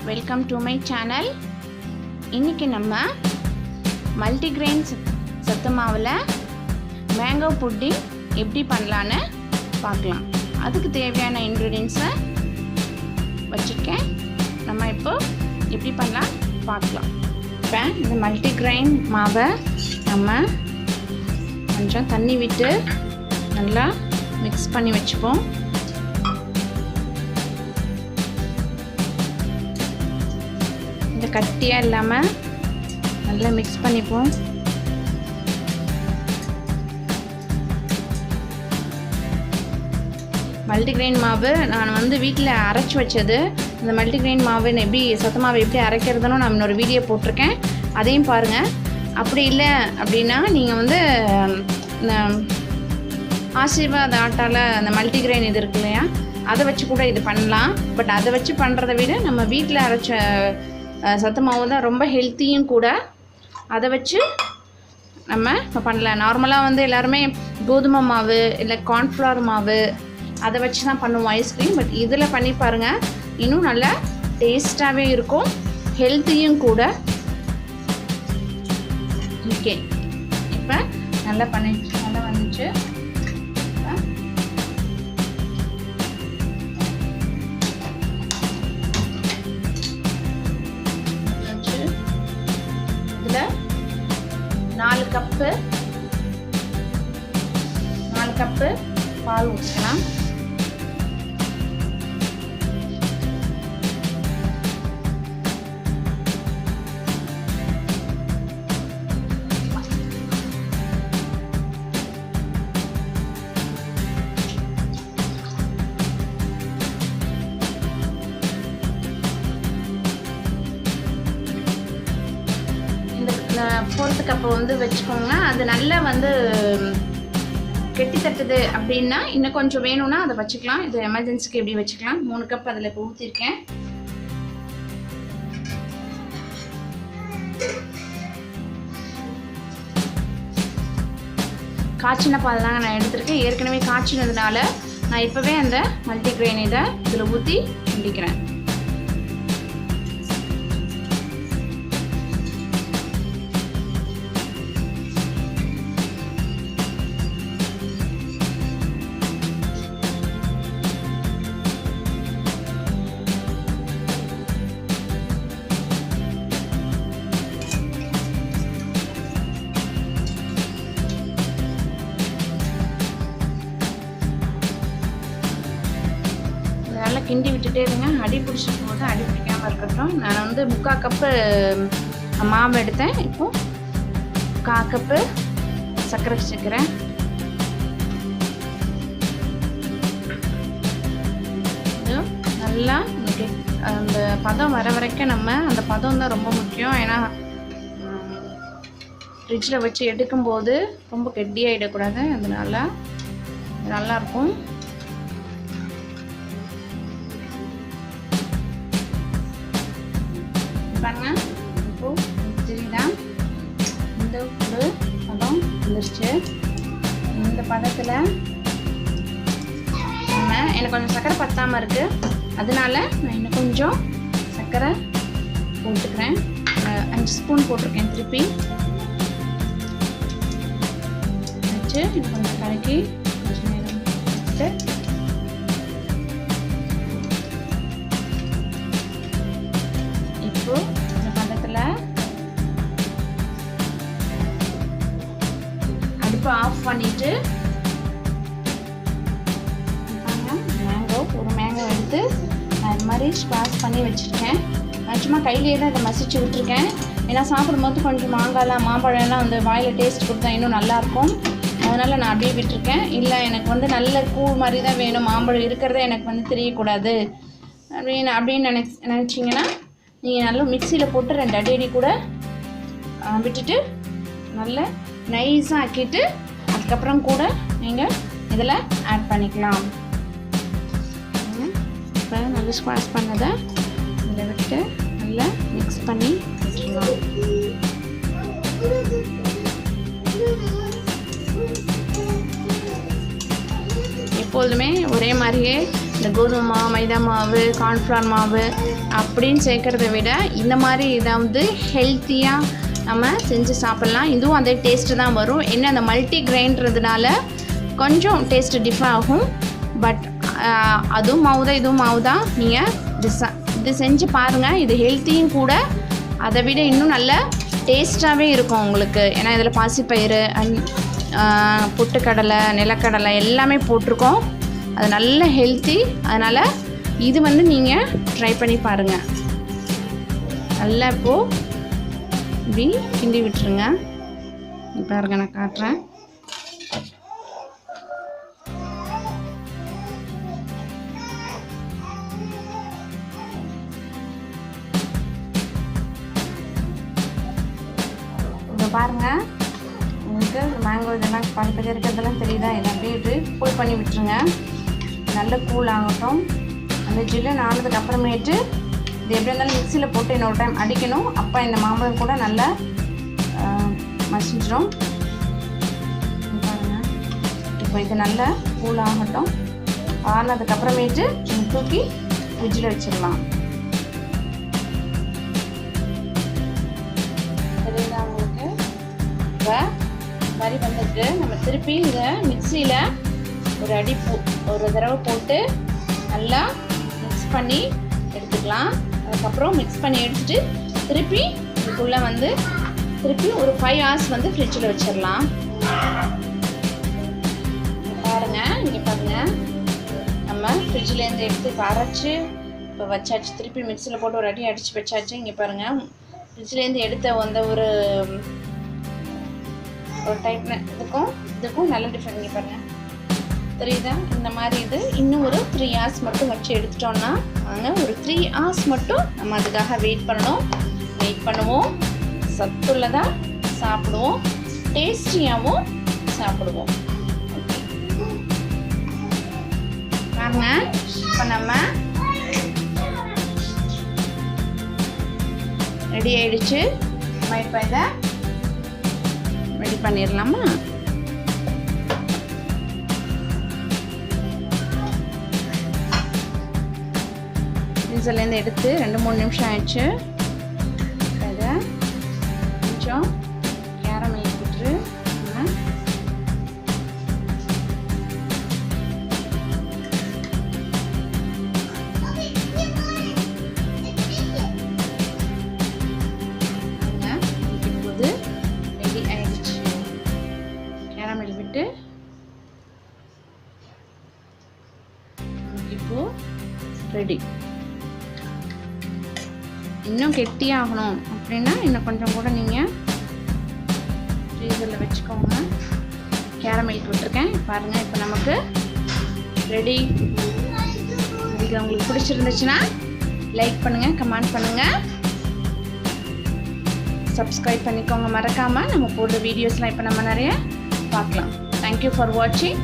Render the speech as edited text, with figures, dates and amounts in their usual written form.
Welcome to my channel. இன்றைக்கி நம்ம multigrain சத்து மாவில் மேங்கோ புட்டிங் எப்படி பண்ணலான்னு பார்க்கலாம். அதுக்கு தேவையான இன்க்ரீடியன்ஸை வச்சுருக்கேன். நம்ம இப்போ எப்படி பண்ணலாம் பார்க்கலாம். இப்போ இந்த மல்டிகிரெயின் மாவை நம்ம கொஞ்சம் தண்ணி விட்டு நல்லா மிக்ஸ் பண்ணி வச்சுப்போம். இந்த கட்டியாக இல்லாமல் நல்லா மிக்ஸ் பண்ணிப்போம். மல்டிகிரெயின் மாவு நான் வீட்டில் அரைச்சி வச்சது. இந்த மல்டிகிரெயின் மாவு எப்படி சத்து மாவு எப்படி அரைக்கிறதுன்னு நான் இன்னொரு வீடியோ போட்டிருக்கேன், அதையும் பாருங்கள். அப்படி இல்லை அப்படின்னா நீங்கள் இந்த ஆசீர்வாத் ஆட்டாவில் அந்த மல்டிகிரெயின் இது இருக்கு இல்லையா, அதை வச்சு கூட இது பண்ணலாம். பட் அதை வச்சு பண்ணுறதை விட நம்ம வீட்டில் அரைச்ச சத்து மாவு தான் ரொம்ப ஹெல்த்தியும் கூட. அதை வச்சு நம்ம இப்போ பண்ணலாம். நார்மலாக எல்லாருமே கோதுமை மாவு இல்லை கார்ன்ஃப்ளவர் மாவு அதை வச்சு தான் பண்ணுவோம் ஐஸ்கிரீம். பட் இதில் பண்ணி பாருங்கள், இன்னும் நல்லா டேஸ்ட்டாகவே இருக்கும், ஹெல்த்தியும் கூட. ஓகே, இப்போ நல்லா வந்துச்சு. இதில் 4 கப்பு பால் ஊற்றிக்கலாம். இந்த 4th கப்பு வச்சுக்கோங்க. அது நல்லா கெட்டி தட்டுது அப்படின்னா இன்னும் கொஞ்சம் வேணும்னா அதை வச்சுக்கலாம். இது எமர்ஜென்சிக்கு எப்படி வச்சுக்கலாம். 3 கப் அதில் இப்போ ஊற்றிருக்கேன். காய்ச்சின பால் தாங்க நான் எடுத்துருக்கேன். ஏற்கனவே காய்ச்சினதுனால நான் இப்போவே அந்த மல்டிகிரெயின் இதை இதில் ஊற்றி கிண்டிக்கிறேன். நல்லா கிண்டி விட்டுட்டே இருங்க. அடி பிடிச்சிக்கும் போது அடி பிடிக்காமல் இருக்கட்டும். நான் 3/4 கப்பு மாவு எடுத்தேன். இப்போது 1/4 கப்பு சர்க்கரை சேர்க்குறேன். நல்லா அந்த பதம் வர வரைக்கும் நம்ம அந்த பதம் தான் ரொம்ப முக்கியம். ஏன்னா ஃப்ரிட்ஜில் வச்சு எடுக்கும்போது ரொம்ப கெட்டியாகிடக்கூடாது. அதனால நல்லாயிருக்கும். பாருங்க, இப்போது தெரியுதா, இந்த ஒரு பதம் வந்துருச்சு. இந்த பதத்தில் எனக்கு கொஞ்சம் சர்க்கரை பத்தாமல் இருக்குது, அதனால நான் இன்னும் கொஞ்சம் சர்க்கரை போட்டுக்கிறேன். 5 ஸ்பூன் போட்டிருக்கேன். திருப்பி வச்சு இன்னும் கொஞ்சம் கலக்கி கொஞ்சம் நேரம் வச்சுட்டு இந்த பதத்தில் அடுப்பை ஆஃப் பண்ணிட்டு ஒரு மேங்கோ எடுத்து நான் இது மாதிரி ஸ்க்ராட்ச் பண்ணி வச்சுருக்கேன். நான் சும்மா கையிலே தான் இதை மசிச்சு விட்டுருக்கேன். ஏன்னா சாப்பிடும்போது கொஞ்சம் மாம்பழம்லாம் வாயில் டேஸ்ட் கொடுத்தா இன்னும் நல்லாயிருக்கும். அதனால் நான் அப்படியே விட்டுருக்கேன். இல்லை எனக்கு நல்ல கூழ் மாதிரி தான் வேணும், மாம்பழம் இருக்கிறதே எனக்கு தெரியக்கூடாது அப்படின்னு நினச்சிங்கன்னா நீங்கள் நல்லா மிக்சியில் போட்டு 2 அடி கூட விட்டுட்டு நல்லா நைஸாக ஆக்கிட்டு அதுக்கப்புறம் கூட நீங்கள் இதில் ஆட் பண்ணிக்கலாம். இப்போ நல்லா ஸ்குவாஷ் பண்ணதை இதில் விட்டு நல்லா மிக்ஸ் பண்ணி வச்சுக்கலாம். எப்பொழுதுமே ஒரே மாதிரியே இந்த கோதுமை மாவு, மைதா மாவு, கார்ன்ஃப்ளவர் மாவு அப்படின்னு சேர்க்குறத விட இந்த மாதிரி ஏதாவது ஹெல்த்தியாக நம்ம செஞ்சு சாப்பிட்லாம். இதுவும் அதே டேஸ்ட்டு தான் வரும். என்ன அந்த மல்டி கிரைன்றதுனால கொஞ்சம் டேஸ்ட்டு டிஃபர் ஆகும். பட் அதுவும் மாவு தான், இதுவும் மாவு தான். நீங்கள் இது செஞ்சு பாருங்கள். இது ஹெல்த்தியும் கூட, அதை விட இன்னும் நல்ல டேஸ்ட்டாகவே இருக்கும் உங்களுக்கு. ஏன்னா இதில் பாசிப்பயிறு, பொட்டுக்கடலை, நிலக்கடலை எல்லாமே போட்டிருக்கோம். அது நல்ல ஹெல்த்தி. அதனால் இது வந்து நீங்கள் ட்ரை பண்ணி பாருங்கள். நல்லா இப்போது இப்படி கிண்டி விட்டுருங்க. பாருங்க, நான் காட்டுறேன். இப்போ பாருங்கள், உங்களுக்கு மேங்கோ இதெல்லாம் பழுப்பது இருக்கிறதெல்லாம் தெரியுதா? இதை அப்படியே இது கூல் பண்ணி விட்டுருங்க. நல்ல கூல் ஆகட்டும். அந்த ஜில்லுன்னு ஆனதுக்கு அப்புறமேட்டு இது எப்படி இருந்தாலும் மிக்சியில் போட்டு இன்னொரு டைம் அடிக்கணும். அப்போ இந்த மாம்பழம் கூட நல்லா மசிஞ்சிடும். பாருங்கள், இப்போ இது நல்லா கூல் ஆகட்டும். ஆனதுக்கப்புறமேட்டு தூக்கி ஃப்ரிட்ஜில் வச்சிடலாம். தெரியுதா உங்களுக்கு? இப்போ மாதிரி வந்துட்டு நம்ம திருப்பி இதை மிக்சியில் ஒரு தடவை போட்டு நல்லா மிக்ஸ் பண்ணி எடுத்துக்கலாம். அதுக்கப்புறம் மிக்ஸ் பண்ணி எடுத்துட்டு திருப்பி இதுக்குள்ளே வந்து திருப்பி ஒரு 5 hours வந்து ஃப்ரிட்ஜில் வச்சிடலாம். பாருங்கள், இங்கே பாருங்கள், நம்ம ஃப்ரிட்ஜிலேருந்து எடுத்து இப்போ அரைச்சி இப்போ வச்சாச்சு. திருப்பி மிக்சியில் போட்டு ஒரு அடி அடித்து வச்சாச்சு. இங்கே பாருங்கள், ஃப்ரிட்ஜிலேருந்து எடுத்த வந்த ஒரு டைப்ல இதுக்கும் நல்ல டிஃப்ரெண்ட். இங்கே பாருங்கள், தெரியுதா? இந்த மாதிரி இது இன்னும் ஒரு 3 hours மட்டும் வச்சு எடுத்துட்டோம்னா, நாங்கள் ஒரு 3 hours மட்டும் நம்ம அதுக்காக வெயிட் பண்ணுவோம். சத்துள்ளதாக சாப்பிடுவோம், டேஸ்டியாகவும் சாப்பிடுவோம். பாருங்க, இப்போ நம்ம ரெடி ஆயிடுச்சு. இப்போ இதை ரெடி பண்ணிடலாமா? ஃப்ரீசர்லேருந்து எடுத்து 2-3 நிமிஷம் ஆயிடுச்சு. இதை கொஞ்சம் கேரமல் விட்டு இப்போது ரெடி ஆயிடுச்சு. கேரமல் விட்டு இப்போ ரெடி. இன்னும் கெட்டியாகணும் அப்படின்னா இன்னும் கொஞ்சம் கூட நீங்கள் ஃப்ரீசரில் வச்சுக்கோங்க. கேரமல் விட்டுருக்கேன் பாருங்கள். இப்போ நமக்கு ரெடி. இது உங்களுக்கு பிடிச்சிருந்துச்சுன்னா லைக் பண்ணுங்கள், கமெண்ட் பண்ணுங்கள், சப்ஸ்கிரைப் பண்ணிக்கோங்க மறக்காமல். நம்ம போடுற வீடியோஸ்லாம் இப்போ நம்ம நிறைய பார்க்கலாம். தேங்க்யூ ஃபார் வாட்சிங்.